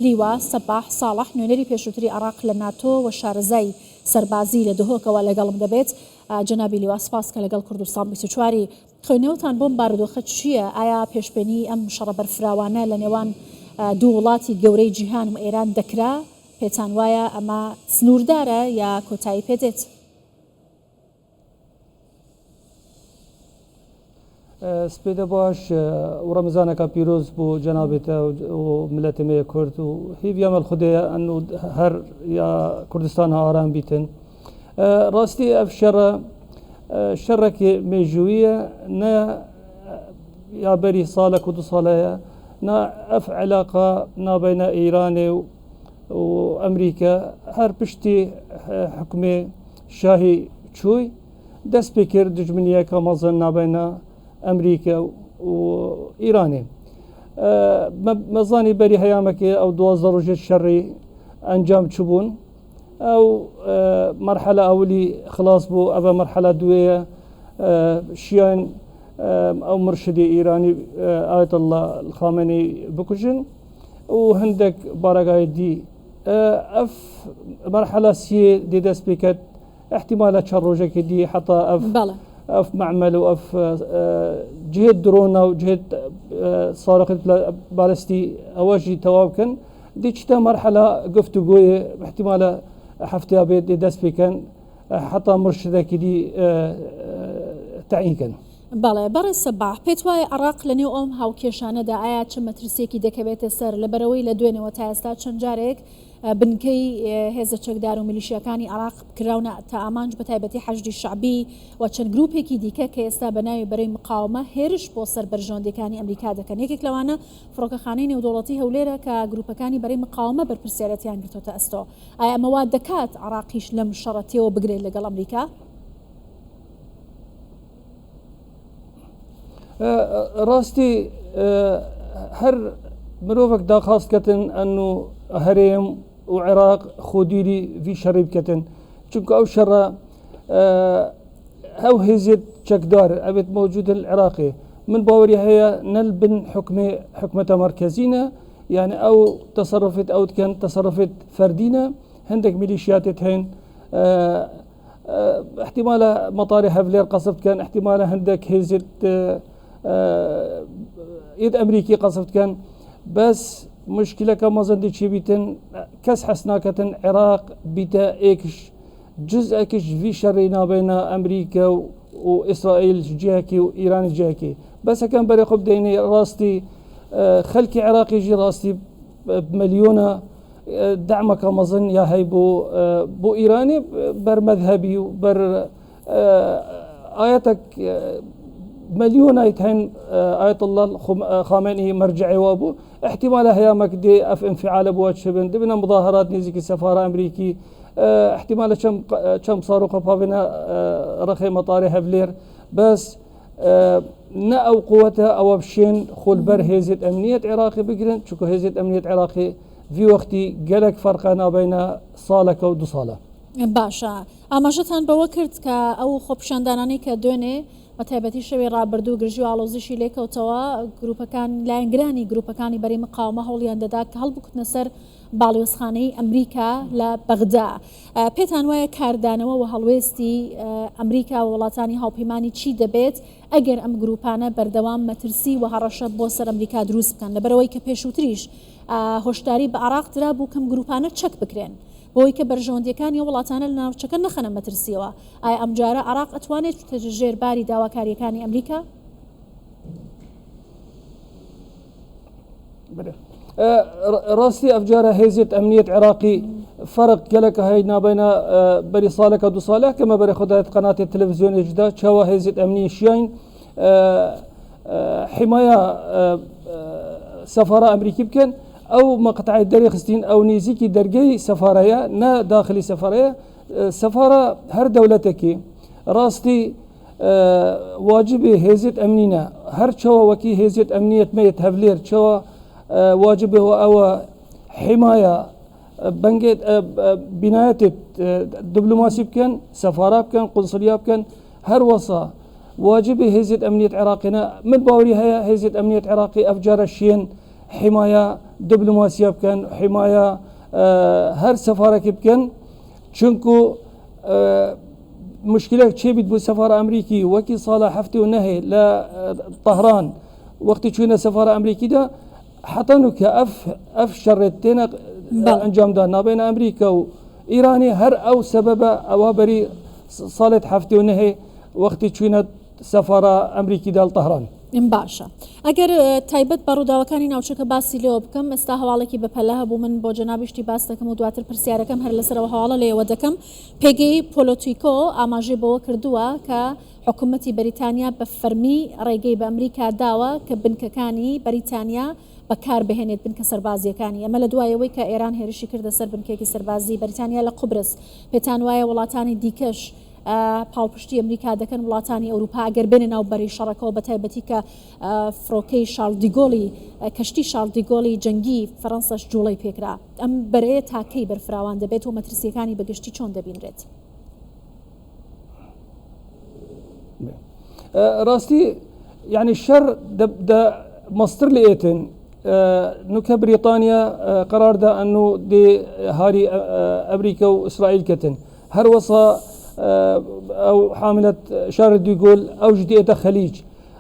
لیوا سەباح ساڵح نوێنەری پێشووتری عراق لە ناتۆ و شارەزای سەربازی لە دهۆکەوە لەگەڵم دەبێت. جەنابی لیوا سپاس کە لەگەڵ کوردستان 24 خوێنەوەتان بۆم بارودۆخە چییە؟ ئایا پێشبینی ئەم شەڕە بەرفراوانە لە نێوان دوو وڵاتی گەورەی جیهان و ئێران دەکرا؟ پێتان وایە ئەمە سنووردارە یا کۆتایی پێدێت؟ سپێدە باش و ڕەمزانەکە پیرۆز بۆ جەنابێتە و ملەتمەیە کورد و هیڤیامەل خودەیە ئەن هەر یا کوردستان ئارام بیتن. ڕاستی ئەف شەڕێکی مێژوویە نە یابەری ساڵێک و 2 ساڵەیە نا ئەف علاقە نابینە ئیرانێ و ئەمریکا هەر پشتی حکومێ شاهی چووی دەست پێ کرد دژمنیەکە مەزن نابینە ئەمریکا و ئیرانێ. مەزانی بەری هەیامەکێ ئەو 12 ڕۆژێت شەڕی ئەنجام چوبوون ئەو مەرحەلە ئەولی خلاص بوو. ئەوە مەرحەلە دوێیە شیان ئەو مرشدی ئیرانی ئایەت الله خامنەی بکوژن و هەندێک بارەگای دی. ئەف مەرحەلە سیێ دی دەست پێ کرد احتیمالە چەند ڕۆژێکی دی حتا ئەف معمل و ئەف جهێت درۆنە و جهێت سارقت بالستی ئەوەژی تەواو بکەن دی چتە مەرحەلە گفتوگۆیە احتیمالە هەفتەیە بێت دی دەست پێکەن حتا مرشدێکی دی تعیینکەن. بەڵێ بەڕێز سەباح پێت وایە عراق لە نێو ئەم هاوکێشانەدا ئایا چ مەترسێکی دەکەوێتە سەر لەبەرەوەی لە دوێنەوە تا ئێستا چەند جارێک بنکەی هێزە چەکدار و میلیشیەکانی عراق کراونە تا ئامانج بە تایبەتی حەشدی شعبی و چەند گروپێکی دیکە کە ئێستا بەناوی بەرەی مقاومە هێرش بۆ سەر بەرژۆندەکانی ئەمریکا دەکەن. یەکێک لەوانە فڕۆکەخانەی نێودوڵەتی هەولێرە کە گروپەکانی بەرەی مقاومە بەرپرسیارەتیان گرتوتە ئەستۆ. ئایا ئەمەوا دەکات عراقیش لەم شەڕەتیەوە بگرێت لەگەڵ ئەمریکا؟ ڕاستی هەر مرۆڤێک داخواستکەتن ئەن و هەرێم و عێراق خۆدیری ڤی شەڕی بکەتن چونکە ئەو شەڕە ئەو هێزیت چەکدار ئەبێت موجود العێراقی. من باوەری هەیە نەل بن حکومەتە مرکزینە یعنی ئەو تەسەڕفێت ئەو دکەن تەسەڕفێت فەردینە هەندێک میلیشیاتێت هەین احتیمالە مەطاری هەولێر قەسب بکەن احتیمالە هەندێک هێزیت ئید ئەمریکی قەسب بکەن بەس مشکلەکە مەزەندی چی بیتن کەس حەس ناکەتن عێراق بیتە ئێکش جزئێکش ڤی شەڕی نابێنە ئەمریکا و ئیسرائیل جیهەکی و ئیرانی جیهەکی بەسەکەم بەرێ خۆ بدەینێ ڕاستی خەلکی عێراقیژی ڕاستی ملیۆنە دعمەکە مەزن یا هەی بۆ ئیرانی بەر مەذهبی و بەر ئاەتێک مليونايت هين آية الله خامنئي مرجعي وابو احتمال هيامك دي اف انفعال ابوات شبن دبنا مظاهرات نيزيكي سفارة امريكي احتمال كم صاروخ بابنا رخي مطاري هفلير بس نا او قوتها او بشين خل بر هيزة امنية عراقي بقرن شكو هيزة امنية عراقي في وقتي قالك فرقنا بين صالك و 2 ساله. باشا ئاماژەتان بەوە کرد کە ئەو خۆپیشاندانانی کە دوێنێ بە تایبەتی شەوی ڕابردوو گرژی و ئاڵۆزیشی لێکەوتەوە گروپەکان لایەنگرانی گروپەکانی بەری مقاومە هەوڵیان دەدا کە هەڵبکوتنە سەر باڵیۆزخانەی ئەمریکا لە بەغدا. پێتان وایە کاردانەوە و هەڵوێستی ئەمریکا و وڵاتانی هاوپەیمانی چی دەبێت ئەگەر ئەم گروپانە بەردەوام مەترسی و هەڕەشە بۆ سەر ئەمریکا دروست بکەن لەبەرەوەی کە پێشووتریش هۆشداری بە عراق درا بوو کەم گروپانە چەک بکرێن بۆی کە بەرژەوەندیەکانی وڵاتانە لە ناوچەکە نەخەنە مەترسیەوە. ئایا ئەم جارە عراق ئەتوانێت ژێرباری داواکاریەکانی ئەمریکا؟ ڕاستی ئەفجارە هێزیت ئەمنیەت عێراقی فرق گەلەکە هەی نابێنە بەری ساڵێکە 2 ساڵە کەمە بەرێ خۆدایەت قەناتی تەلەڤیزیۆنێکدا چاوە هێزیت ئەمنی شیاین حمایە سەفارە ئەمریکی بکەن ئەو مەقطعی دەری خستین ئەو نزیکی دەرگەی سەفارەیە نە داخلی سەفارەیە سەفارە هەر دەولەتێکی ڕاستی واجبی هێزیت ئەمنینە هەر چاوە وەکی هێزیت ئەمنیەت مەیت هەولێر چاوە واجبه ئەوە حمایە بەنگێت بینایەتێت دیبلۆماسی بکەن سەفارە بکەن قونسڵیا بکەن هەر وەسا واجبی هێزیت ئەمنیەت عێراقینە من باوەری هەیە هێزیت ئەمنیەت عێراقی ئەفجارە شێن حمایە دبلوماسية بكن حماية هر سفارة بكن چونكو مشكلة شيء بتبو سفارة أمريكي وكي صالح هفتي ونهي لطهران وقت شوينا سفارة أمريكي ده حطنو كأف شرتين أنجام دانا بين أمريكا وإيراني هر أو سبب أو بري صالت هفتي ونهي وقت شوينا سفارة أمريكي ده لطهران باشە ئەگەر تایبەت بە ڕووداوەکانی ناوچەکە باسی لێوە بکەم ئێستا هەواڵێکی بەپەلە بوو من بۆ جەنابشتی باس دەکەم و دواتر پرسیارەکەم هەر لەسەرەوە هەواڵە لێوە دەکەم پێگەی پۆلۆتیکۆ ئاماژەی بەوە کردووە کە حکوومەتی بەریتانیا بە فەرمی ڕێگەی بە ئەمریکا داوە کە بنکەکانی بەریتانیا بەکار بهێنێت بنکە سەربازیەکانی ئەمە لە دوایەوەی کە ئێران هێرشی کردە سەر بنکێکی سەربازی بەریتانیا لە قوبرس پێتان وایە وڵاتانی دیکەش پاڵپشتی ئەمریکا دەکەن وڵاتانی ئەوروپا ئەگەر بێنە ناو بەری شەڕەکەەوە بە تایبەتی کە فڕۆکەی شاڵدیگۆڵی کەشتی شاڵدیگۆڵی جەنگی فەڕەنسەش جوڵەی پێکرا ئەم بەرەیە تاکەی بەرفراوان دەبێت و مەترسیەکانی بەگشتی چۆن دەبینرێت ڕاستی يعني الشر ده مصدر لقيتن نكا بريطانيا قرار ده أنه دي هاري أمريكا وإسرائيل كتن هر وصا أو حاملة شارد يقول أو جديدة خليج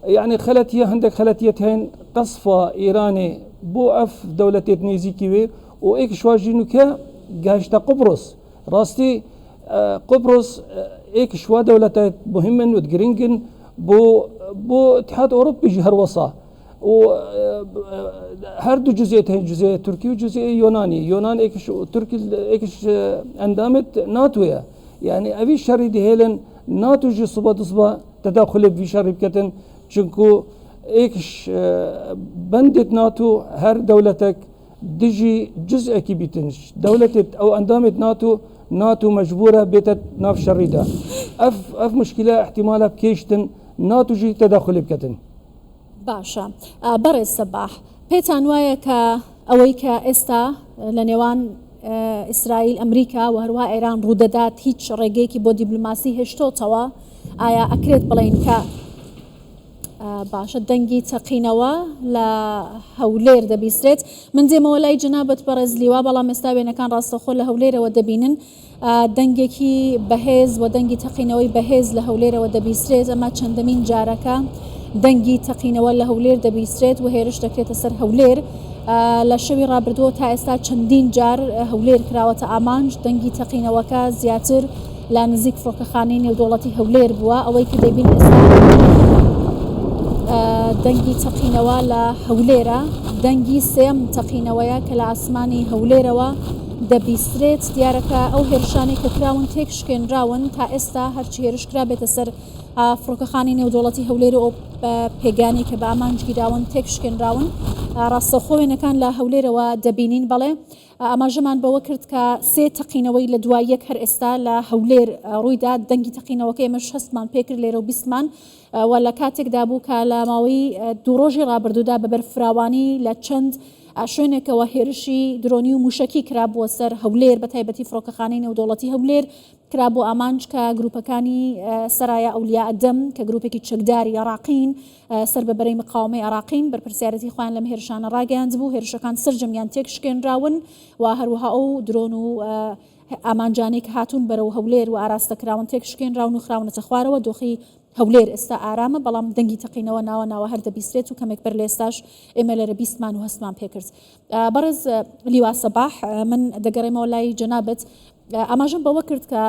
يعني خلتية عندك خلتية هين قصفة إيراني بو أف دولة نيزيكي وإيك شواجي نكا جاشتا قبرص راستي قبرص إيك شوا دولة مهمة وتجرينجن بو اتحاد أوروبي جهر وصا وهر دو جزئيتين جزئية تركي وجزئية يونان إيكش تركي إيكش أندامت ناتويا يعني أبي شر دي هيلن ناتو جي صبا تداخل في شر بكتن چونكو إيكش بندت ناتو هر دولتك دجي جزء كي بيتنش دولة أو أندامت ناتو مجبورة بيتت ناف شر ده أف مشكلة احتمالها بكيشتن ناتو جي تداخل بكتن باشە بەڕێز سەباح پێتان وایە کە ئەوەی کە ئێستا لە نێوان ئیسرائیل ئەمریکا و هەروە ئێران ڕوودەدات هیچ ڕێگەیەکی بۆ دیبلوماسی هێشتۆتەوە ئایا ئەکرێت بڵێن کە باشە دەنگی تەقینەوە لە هەولێر دەبیسترێت من دێمەوە لای جەنابەت بەڕێز لیوا بەڵام ئێستا وێنەکان ڕاستەخۆ لە هەولێرەوە دەبینن دەنگێکی بەهێز و دەنگی تەقینەوەی بەهێز لە هەولێرەوە دەبیسترێت ئەمە چەندەمین جارەکە دەنگی تەقینەوە لە هەولێر دەبیسترێت و هێرش دەکرێتە سەر هەولێر لە شەوی ڕابردووە تا ئێستا چەندین جار هەولێر کراوەتە ئامانج دەنگی تەقینەوەکە زیاتر لە نزیک فڕۆکەخانەی نێودوڵەتی هەولێر بووە ئەوەی کە دەبین ئێستا دەنگی تەقینەوە لە هەولێرە دەنگی سێم تەقینەوەیە کە لە ئاسمانی هەولێرەوە دەبیسترێت دیارەکە ئەو هێرشانی کە کراون تێک شکێنراون تا ئێستا هەرچی هێرشکرا بێتە سەر فڕۆکەخانی نێودوڵەتی هەولێر و پێگانی کە بە ئامانجگیراون تێک شکێنراون ڕاستەخۆ وێنەکان لە هەولێرەوە دەبینین بەڵێ ئاماژەمان بەوە کرد کە سێ تەقینەوەی لە دوای یەک هەر ئێستا لە هەولێر ڕوویدا دەنگی تەقینەوەکە ئێمەش هەستمان پێکرد لێرە و بیستمان و لە کاتێکدا بوو کە لە ماوەی دوو ڕۆژی ڕابردوودا بە بەرفراوانی لە چەند شوێنێکەوە هێرشی درۆنی و موشکی کرابووە سەر هەولێر بە تایبەتی فڕۆکەخانەی نێودوڵەتی هەولێر کرابوو ئامانج کە گروپەکانی سەرایە ئەولیا ئەدەم کە گروپێکی چەکداری عراقین سەر بەبەرەی مقاومەی عراقین بەرپرسیارەتی خۆیان لەم هێرشانە ڕاگەیاند بوو هێرشەکان سرجەمیان تێک شکێنراون و هەروەها ئەو درۆن و ئامانجانێک هاتوون بەرەو هەولێر و ئاراستەکراون تێک شکێنراون و خراونەتە خوارەوە دۆخی هەولێر ئێستا ئارامە بەڵام دەنگی تەقینەوە ناوە هەر دەبیسترێت و کەمێک بەر لە ئێستاش ئێمە لەرە بیستمان و هەستمان پێکرد بەڕێز لیوا سەباح من دەگەڕێمەوە لای جەنابەت ئاماژەم بەوە کرد کە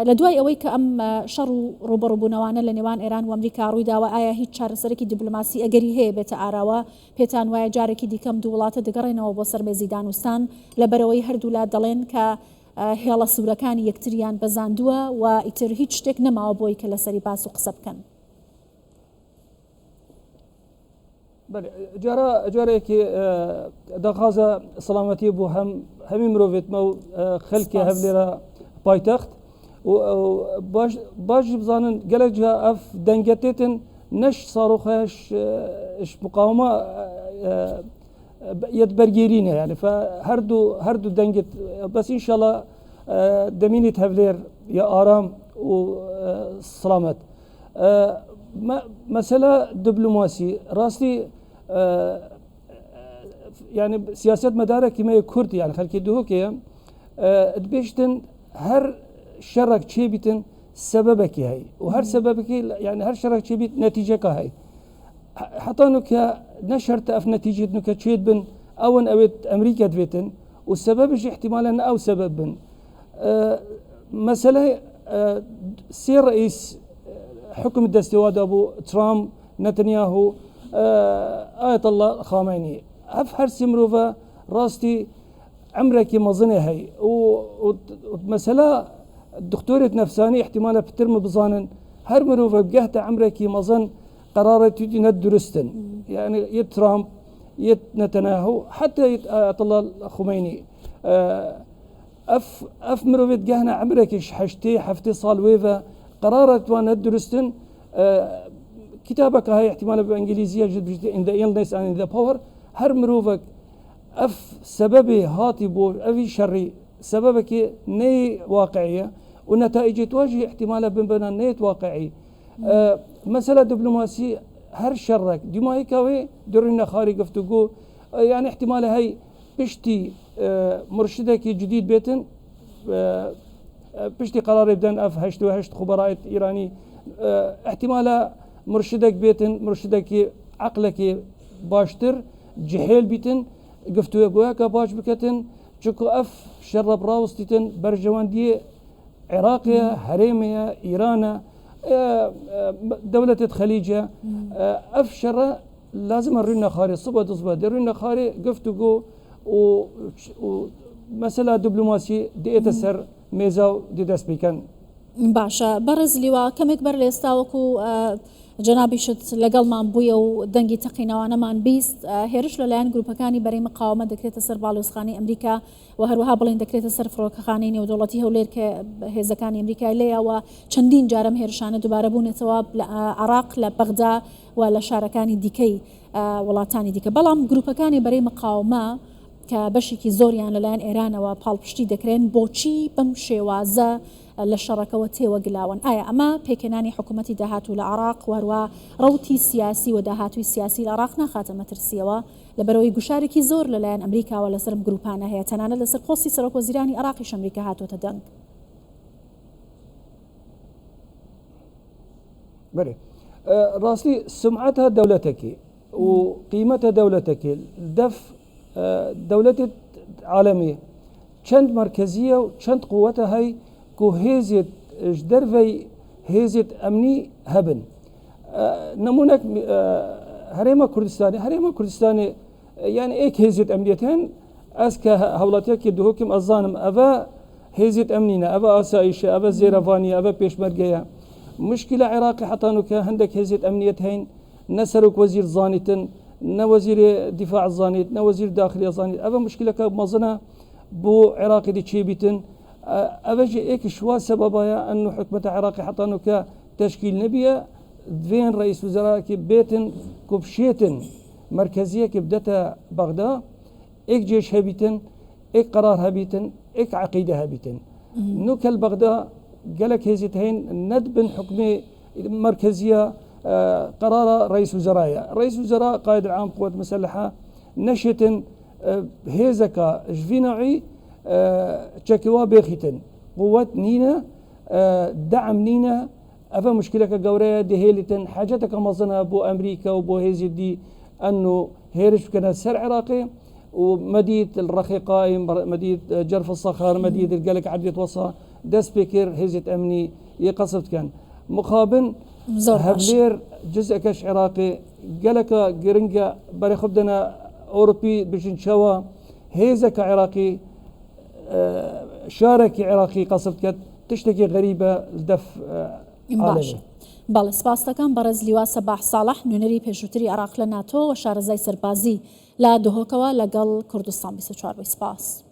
لە دوای ئەوەی کە ئەم شەڕ و ڕوبەڕووبوونەوانە لە نێوان ئێران و ئەمریکا ڕوویداوە ئایا هیچ چارەسەرێکی دیبلوماسی ئەگەری هەیە بێتە ئاراوە پێتان وایە جارێکی دیکەم دوو وڵاتە دەگەڕێنەوە بۆ سەرمێزی دانوستان لەبەرەوەی هەردوو لا دەڵێن کە هێڵە سوورەکانی یەکتریان بەزاندووە و ئیتر هیچ شتێک نەماوە بۆی کە لەسەری باس و قسە بکەن جارێکی دەخوازە سەلامەتی بۆ هەمی مرۆڤێتمە و خەلکی هەولێرە پایتەخت باش بزانن gelek ciha ev dengetêtin neş saroxeş muqawema yet bergerîne yani her du denget bes inşallah demînît hevlêr ya aram û selamet mesela diplomasî rastî يعني سياسات مدارك ما كرد يعني خلكي دوكي دبيشتن هر شرك شي بيتن سببك هي وهر سببك يعني هر شرك شي بيت نتيجة هاي حتى نك نشرت اف نتيجة نك تشيد بن اون اويت امريكا دبيتن والسبب احتمالا او سبب بن مسألة سير رئيس حكم الدستواد ابو ترامب نتنياهو آية الله خامنئي أفهر سمروفا راستي عمرك مظنة هي ومسألة دكتورة نفساني احتمال بترم بظانن هر مروفا بجهت عمرك مظن قرارة تجينا درستن يعني يت ترامب يت نتنياهو حتى يت آية الله خميني أف مروفا جهنا عمرك حشتي حفتي صال ويفا قرارة وانا درستن كتابك هاي احتمال بالانجليزيه جد in the illness and in the power هر مروفك اف سببه هاتي بو افي شري سببك ني واقعيه ونتائج تواجه احتمال بنبنا نيت واقعي مساله دبلوماسي هر شرك ديما هيكاوي درنا خاري قفتقو يعني احتمال هاي بشتي مرشدك جديد بيتن بشتي قرار يبدأ اف هشت خبراء ايراني احتمال مرشدك بيتن مرشدك عقلك باشتر جهيل بيتن قفتو يقوياك باش بكتن چكو اف شرب راوستيتن برجوان دي عراقية هريمية ايرانا دولة خليجة اف شر لازم الرنا خاري صبا الرنا خاري قفتو ومسألة دبلوماسي دي اتسر ميزاو دي دس بيكن باشا برز لوا كمك بر ليستاوكو جنابی شت لەگەڵ مان بووە و دەنگی تەقینەوانەمان بیست هێرش لەلایەن گروپەکانی بەرەی مقاومە دەکرێتە سەر باڵۆزخانەی ئەمریکا و هەروەها بڵین دەکرێتە سەر فڕۆکەخانەی نێودەوڵەتی هەولێر کە هێزەکانی ئەمریکای لێیەوە چەندین جارم هێرشانە دووبارە بوونێتەوە لە عێراق لە بەغدا و لە شارەکانی دیکەی وڵاتانی دیکە بەڵام گروپەکانی بەرەی مقاومە کە بەشێکی زۆریان لەلایەن ئێرانەوە پاڵپشتی دەکرێن بۆچی بەم شێوازە لە شەڕەکەوە تێوەگلاون ئایا ئەمە پێکێنانی حکوومەتی داهاتوو لە عێراق وهروە ڕەوتی سیاسی و داهاتووی سیاسی لە عێراق ناخاتە مەترسیەوە لەبەرەوەی گوشارێکی زۆر لەلایەن ئەمریکاوە لەسەر گروپانە هەیە تەنانەت لەسەر پۆستی سەرۆکوەزیرانی عێراقیش ئەمریکا هاتوۆتە دەنگ. بله راسلي سمعتها دولتك وقيمتها دولتك دف دولة عالمية چند مركزية وچند قوتها هي كو هيزت جدرفي هيزت أمني هبن نمونك هريما كردستاني يعني ايك هيزت أمنيتين اسكا هولاتيك يدهوكم الظانم أبا هيزت أمنينا أبا آسائشة أبا زيرافانية أبا بيشمرقية مشكلة عراقي حطانوك هندك هيزت أمنيتين نسرك وزير زانيتن نوزير دفاع الزانيت نوزير داخلية زانيت أبا مشكلة كمظنة بو عراقي دي تشيبيتن أبجي إيك شوا سببها أنه حكمة عراقي حطانو كتشكيل نبيه فين رئيس وزراء كبيتن كبشيتن مركزية كبدتا بغداد إيك جيش هبيتن إيك قرار هبيتن إيك عقيدة هبيتن نوكل بغداد قالك هزيتين ندبن حكمة مركزية قرار رئيس وزراء قائد العام قوات مسلحة نشتن هيزكا جفيناعي تشكوا بيخيتن قوات نينا دعم نينا أفا مشكلة كجورية دي هيلتن حاجتك مظنها بو أمريكا وبو هيزي دي أنه هيرش كان سر عراقي ومدينة الرخيقاي مدينة جرف الصخر مدينة القلق عبد وصا دس بكر هيزة أمني يقصد كان مقابل هبلير جزء كش عراقي قلق قرنجا بري خبدنا أوروبي بجن شوا هيزك عراقي شارك عراقي قصد كت تشتكي غريبة لدف عالمي باڵێ سپاس دەکەم بەڕێز لیوا سەباح ساڵح نوێنەری پێشووتری عێراق لە ناتۆ و شارەزای سەربازی لا دهۆکەوە لەگەڵ کوردستان 24 سپاس.